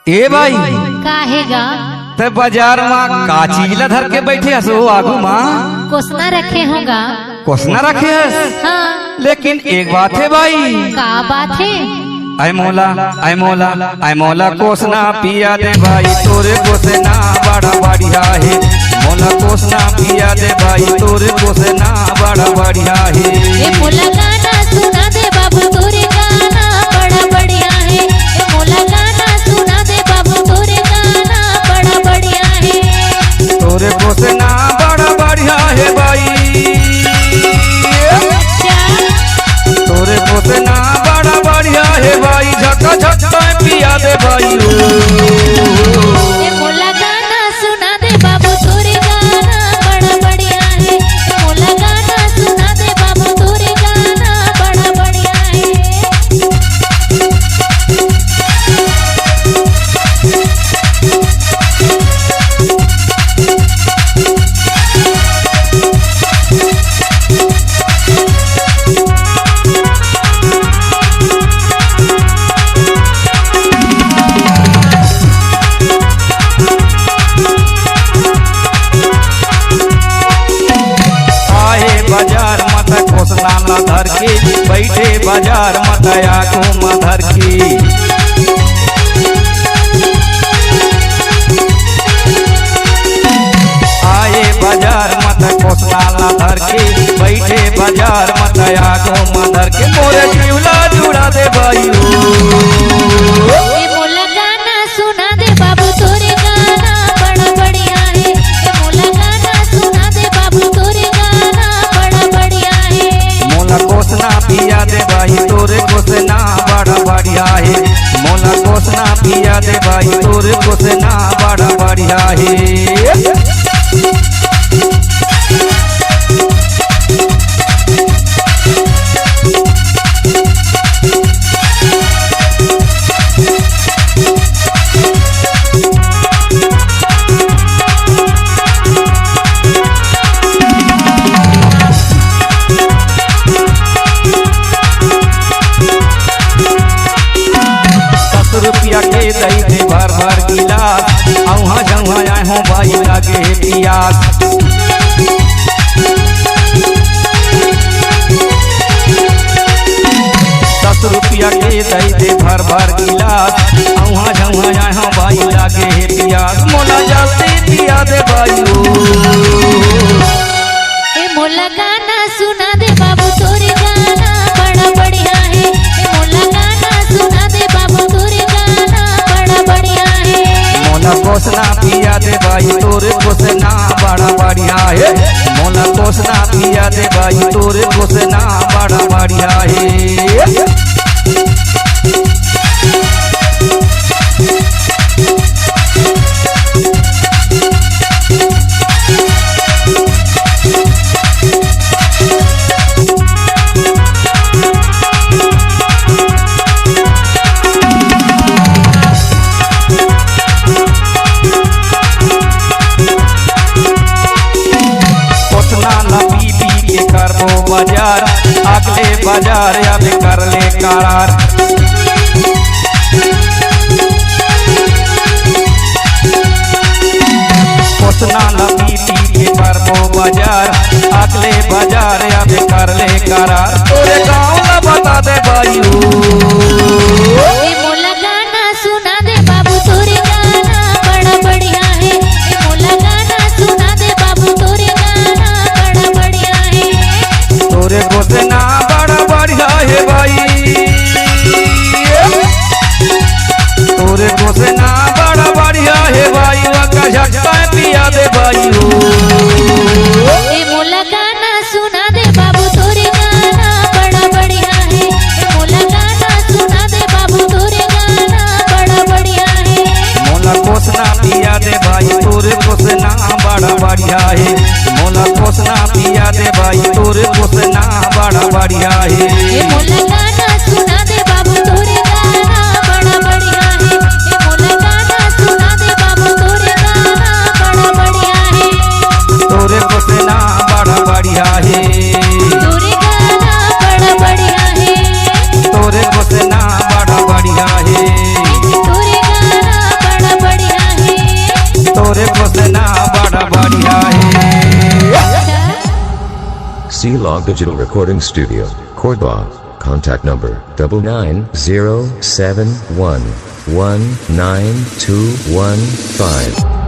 ए भाई काहेगा ते बाजार में का चीज ला धर के बैठे हसो आगू माँ कोसना रखे होगा। कोसना रखे हस। हाँ लेकिन एक बात है भाई, का बात है? ऐ मौला कोसना पिया दे भाई तोरे कोसना बड़ा बढ़िया है। मौला कोसना पिया दे भाई तोरे कोसना बड़ा बढ़िया है। ये मोला गाना सुना दे बाबू तोरे गाना बड़ा बढ़िया है। ये मोला गाना सुना दे बाबू तोरे गाना बड़ा बढ़िया है। तोरे कोसना बड़ा बढ़िया है भाई। तोरे कोसना बड़ा बढ़िया है भाई। झका झका पिया दे भाई। ये मोला गाना सुना दे बाबू तोरे गाना बड़ा बढ़िया है। ये मोला गाना सुना दे बाबू तोरे गाना बड़ा बढ़िया है। बाजार मत कोसना न धर के बैठे बाजार मत आगू में धर के। आए बाजार मत कोसना न धर के बैठे बाजार मत आगू में धर के। मोरे जीवला जुड़ा दे भाई। ये मोला गाना सुना दे बाबू तोरे गाना बड़ा बढ़िया है। ये मोला गाना सुना दे बाबू तोरे गाना बड़ा बढ़िया है। मोला कोसना पिया दे भाई तोरे कोसना बड़ा बढ़िया है। मोला कोसना पिया दे भाई तोरे कोसना बड़ा बढ़िया है। रुपया के दई दे भर भर गिलास औहा जौहा आए हो भाई लागे पियास। 10 रुपया के दई दे भर भर गिलास औहा जौहा आए हो भाई लागे पियास। मोला जल्दी पिया दे भाई। ये मोला गाना सुना दे बाबू तोरे गाना बड़ा बढ़िया है। ये मोला गाना सुना दे बाबू तोरे गाना बड़ा बढ़िया है। मोला कोसना पिया दे भाई तोरे कोसना बड़ा बढ़िया है। मोला कोसना पिया दे भाई तोरे कोसना बड़ा बढ़िया है। बाजार अगले बाजार या कर ले करार। कोसना न पीती के करबो बाजार अगले बाजार या कर ले करार। तोरे गाँव न बता दे भाई। ये मोला गाना सुना दे बाबू तोरे गाना बड़ा बढ़िया है। ये मोला गाना सुना दे बाबू तोरे गाना बड़ा बढ़िया है। तोरे कोसना बड़ा बढ़िया है भाई। तोरे कोसना बड़ा बढ़िया है भाई। वका झटका पिया दे भाई। ये मोला गाना सुना दे बाबू तोरे गाना बड़ा बढ़िया है। ये मोला गाना बड़ा बढ़िया है। C-Log Digital Recording Studio, Cordoba. Contact number 99071192115.